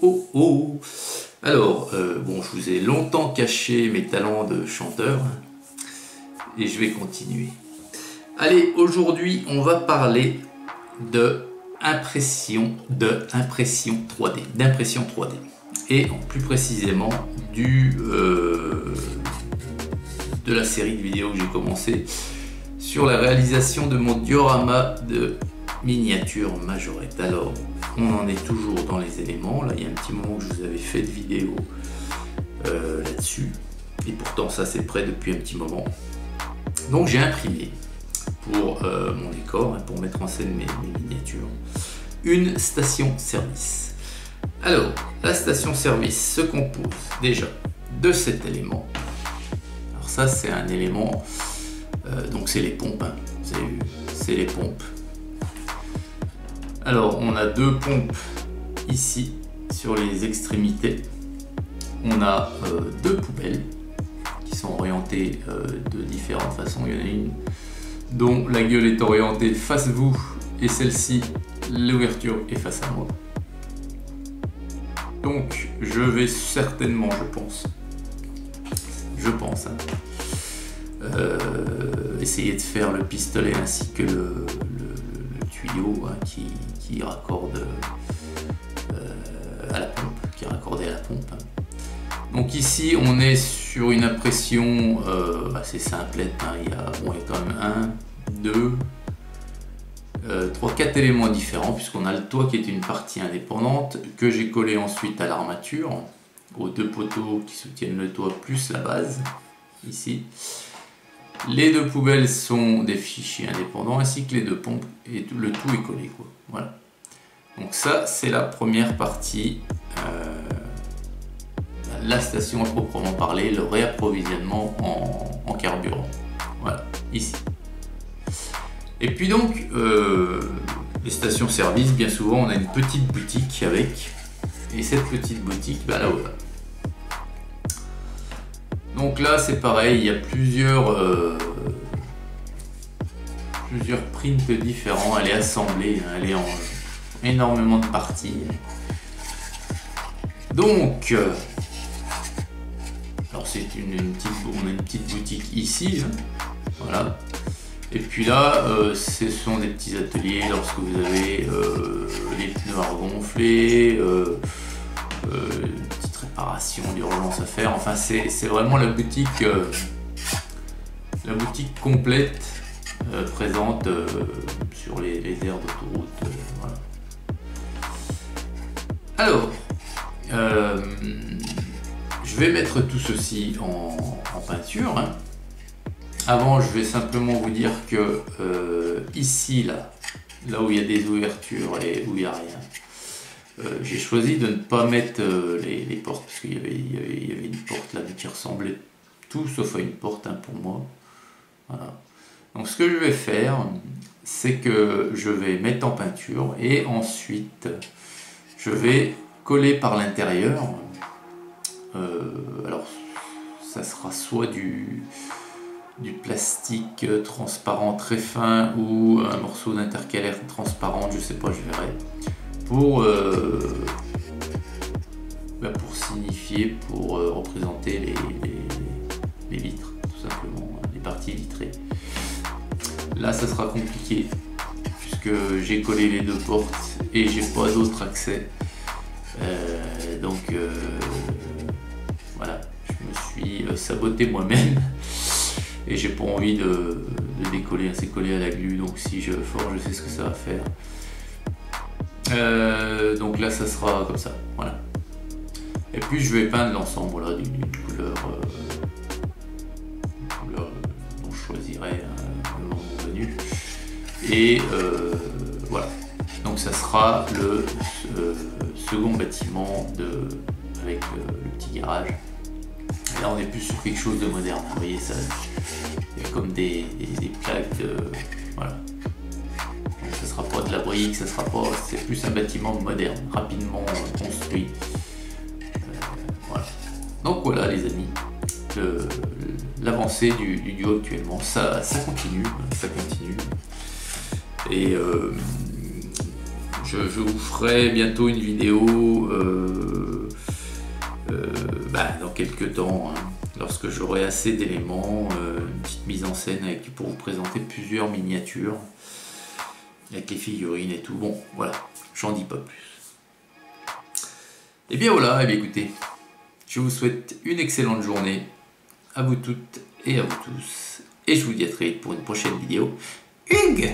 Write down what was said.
oh oh. Alors, bon, je vous ai longtemps caché mes talents de chanteur et je vais continuer. Allez, aujourd'hui, on va parler d'impression 3D, d'impression 3D et plus précisément de la série de vidéos que j'ai commencé sur la réalisation de mon diorama de miniature majorette. Alors, on en est toujours dans les éléments. Là, il y a un petit moment que je vous avais fait de vidéo là-dessus. Et pourtant, ça, c'est prêt depuis un petit moment. Donc, j'ai imprimé pour mon décor, pour mettre en scène mes miniatures, une station-service. Alors, la station-service se compose déjà de cet élément. Alors ça, c'est un élément, donc c'est les pompes, hein. Vous avez vu, c'est les pompes. Alors, on a deux pompes ici sur les extrémités. On a deux poubelles qui sont orientées de différentes façons. Il y en a une dont la gueule est orientée face vous et celle-ci, l'ouverture est face à moi. Donc, je vais certainement, je pense, hein, essayer de faire le pistolet ainsi que le tuyau, hein, qui raccorde à la pompe, qui est raccordé à la pompe. Donc ici on est sur une impression assez simplette, hein. Il y a quand même 1, 2, 3, 4 éléments différents, puisqu'on a le toit qui est une partie indépendante que j'ai collé ensuite à l'armature, aux deux poteaux qui soutiennent le toit plus la base ici. Les deux poubelles sont des fichiers indépendants ainsi que les deux pompes et le tout est collé, quoi. Voilà. Donc ça, c'est la première partie, la station à proprement parler, le réapprovisionnement en carburant. Voilà, ici. Et puis donc, les stations-service, bien souvent, on a une petite boutique avec, et cette petite boutique, bah là voilà. Donc là c'est pareil, il y a plusieurs prints différents, elle est assemblée, hein, elle est en énormément de parties. Donc, alors c'est on a une petite boutique ici, hein, voilà. Et puis là, ce sont des petits ateliers lorsque vous avez les pneus à regonfler, réparation d'urgence à faire. Enfin, c'est vraiment la boutique complète présente sur les aires d'autoroute. Voilà. Alors, je vais mettre tout ceci en peinture, hein. Avant, je vais simplement vous dire que ici, là où il y a des ouvertures et où il n'y a rien, j'ai choisi de ne pas mettre les portes, parce qu'il y avait une porte là qui ressemblait tout sauf à une porte, hein, pour moi. Voilà. Donc ce que je vais faire, c'est que je vais mettre en peinture et ensuite je vais coller par l'intérieur. Alors ça sera soit du plastique transparent très fin ou un morceau d'intercalaire transparent, je sais pas, je verrai. Pour signifier, pour représenter les vitres, tout simplement, les parties vitrées. Là, ça sera compliqué, puisque j'ai collé les deux portes et j'ai pas d'autre accès. Donc, voilà, je me suis saboté moi-même et j'ai pas envie de décoller, c'est collé à la glu, donc si je forge, je sais ce que ça va faire. Donc là ça sera comme ça, voilà. Et puis je vais peindre l'ensemble d'une couleur dont je choisirai le moment venu. Et voilà. Donc ça sera le second bâtiment avec le petit garage. Et là on est plus sur quelque chose de moderne. Vous voyez ça, il y a comme des plaques de voilà. Ça sera pas de la brique, ça sera pas, c'est plus un bâtiment moderne, rapidement construit. Voilà. Donc voilà les amis, l'avancée du duo actuellement, ça continue, Et je vous ferai bientôt une vidéo dans quelques temps, hein, lorsque j'aurai assez d'éléments, une petite mise en scène pour vous présenter plusieurs miniatures avec les figurines et tout. Bon, voilà, j'en dis pas plus. Et bien voilà, et bien écoutez, je vous souhaite une excellente journée à vous toutes et à vous tous. Et je vous dis à très vite pour une prochaine vidéo. Hugues!